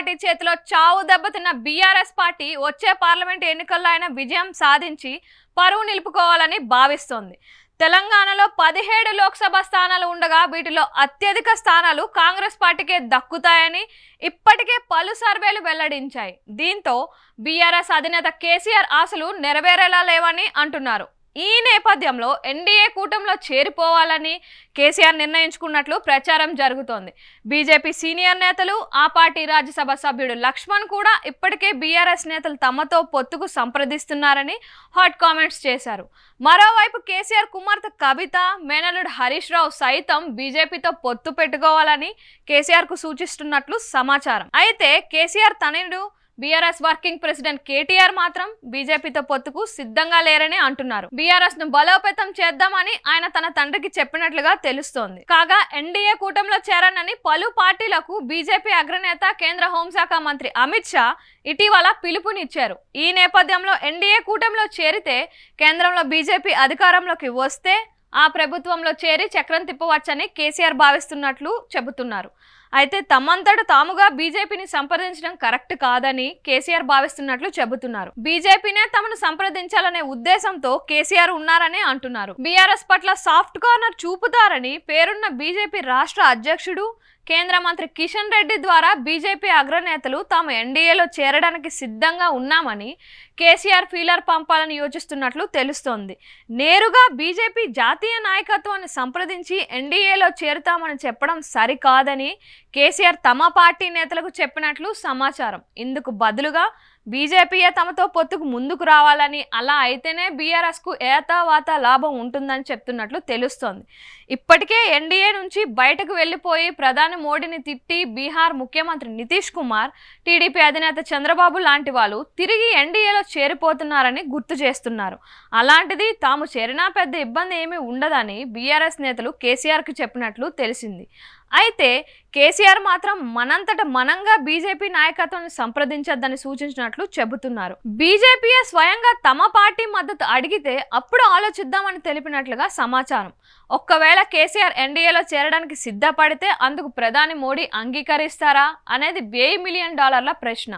Party చేతిలో చావు దెబ్బతిన్న బీఆర్ఎస్ పార్టీ వచ్చే పార్లమెంట్ ఎన్నికల్లో అయినా విజయం సాధించి పరువు నిలుపుకోవాలని భావిస్తోంది. తెలంగాణలో 17 లోక్సభ స్థానాలు ఉండగా వీటిలో అత్యధిక స్థానాలు కాంగ్రెస్ పార్టీకే దక్కుతాయని ఇప్పటికే పలు సర్వేలు వెల్లడించాయి. దీంతో బీఆర్ఎస్ అధినేత కేసీఆర్ ఆశలు నెరవేరేలా లేవని అంటున్నారు. ఈ నేపథ్యంలో ఎన్డీఏ కూటమిలో చేరిపోవాలని కేసీఆర్ నిర్ణయించుకున్నట్లు ప్రచారం జరుగుతోంది. బీజేపీ సీనియర్ నేతలు, ఆ పార్టీ రాజ్యసభ సభ్యుడు లక్ష్మణ్ కూడా ఇప్పటికే బీఆర్ఎస్ నేతలు తమతో పొత్తుకు సంప్రదిస్తున్నారని హాట్ కామెంట్స్ చేశారు. మరోవైపు కేసీఆర్ కుమార్తె కవిత, మేనల్లుడు హరీష్ రావు సైతం బీజేపీతో పొత్తు పెట్టుకోవాలని కేసీఆర్ కు సూచిస్తున్నట్లు సమాచారం. అయితే కేసీఆర్ తనయుడు బీఆర్ఎస్ వర్కింగ్ ప్రెసిడెంట్ కేటీఆర్ మాత్రం బీజేపీతో పొత్తుకు సిద్ధంగా లేరని అంటున్నారు. బీఆర్ఎస్ ను బలోపేతం చేద్దామని ఆయన తన తండ్రికి చెప్పినట్లుగా తెలుస్తోంది. కాగా ఎన్డీఏ కూటమిలో చేరనని పలు పార్టీలకు బీజేపీ అగ్రనేత, కేంద్ర హోంశాఖ మంత్రి అమిత్ షా ఇటీవల పిలుపునిచ్చారు. ఈ నేపథ్యంలో ఎన్డీఏ కూటమిలో చేరితే కేంద్రంలో బీజేపీ అధికారంలోకి వస్తే ఆ ప్రభుత్వంలో చేరి చక్రం తిప్పవచ్చని కేసీఆర్ భావిస్తున్నట్లు చెబుతున్నారు. అయితే తమంతట తాముగా బీజేపీని సంప్రదించడం కరెక్ట్ కాదని కేసీఆర్ భావిస్తున్నట్లు చెబుతున్నారు. బీజేపీనే తమను సంప్రదించాలనే ఉద్దేశంతో కేసీఆర్ ఉన్నారని అంటున్నారు. బీఆర్ఎస్ పట్ల సాఫ్ట్ కార్నర్ చూపుతారని పేరున్న బీజేపీ రాష్ట్ర అధ్యక్షుడు, కేంద్ర మంత్రి కిషన్ రెడ్డి ద్వారా బీజేపీ అగ్రనేతలు తాము ఎన్డీఏలో చేరడానికి సిద్ధంగా ఉన్నామని కేసీఆర్ ఫీలర్ పంపాలని యోచిస్తున్నట్లు తెలుస్తోంది. నేరుగా బీజేపీ జాతీయ నాయకత్వాన్ని సంప్రదించి ఎన్డీఏలో చేరుతామని చెప్పడం సరికాదని కేసీఆర్ తమ పార్టీ నేతలకు చెప్పినట్లు సమాచారం. ఇందుకు బదులుగా బీజేపీయే తమతో పొత్తుకు ముందుకు రావాలని, అలా అయితేనే బీఆర్ఎస్కు ఏతావాత లాభం ఉంటుందని చెప్తున్నట్లు తెలుస్తోంది. ఇప్పటికే ఎన్డీఏ నుంచి బయటకు వెళ్లిపోయి ప్రధాని మోడీని తిట్టి బీహార్ ముఖ్యమంత్రి నితీష్ కుమార్, టీడీపీ అధినేత చంద్రబాబు లాంటి వాళ్ళు తిరిగి ఎన్డీఏలో చేరిపోతున్నారని గుర్తు చేస్తున్నారు. అలాంటిది తాము చేరినా పెద్ద ఇబ్బంది ఏమీ ఉండదని బీఆర్ఎస్ నేతలు కేసీఆర్కు చెప్పినట్లు తెలిసింది. అయితే కేసీఆర్ మాత్రం మనంతట మనంగా బీజేపీ నాయకత్వాన్ని సంప్రదించొద్దని సూచించినట్లు చెబుతున్నారు. బీజేపీయే స్వయంగా తమ పార్టీ మద్దతు అడిగితే అప్పుడు ఆలోచిద్దామని తెలిపినట్లుగా సమాచారం. ఒక్కవేళ కేసీఆర్ ఎన్డీఏలో చేరడానికి సిద్ధపడితే అందుకు ప్రధాని మోడీ అంగీకరిస్తారా అనేది $1,000 మిలియన్ ప్రశ్న.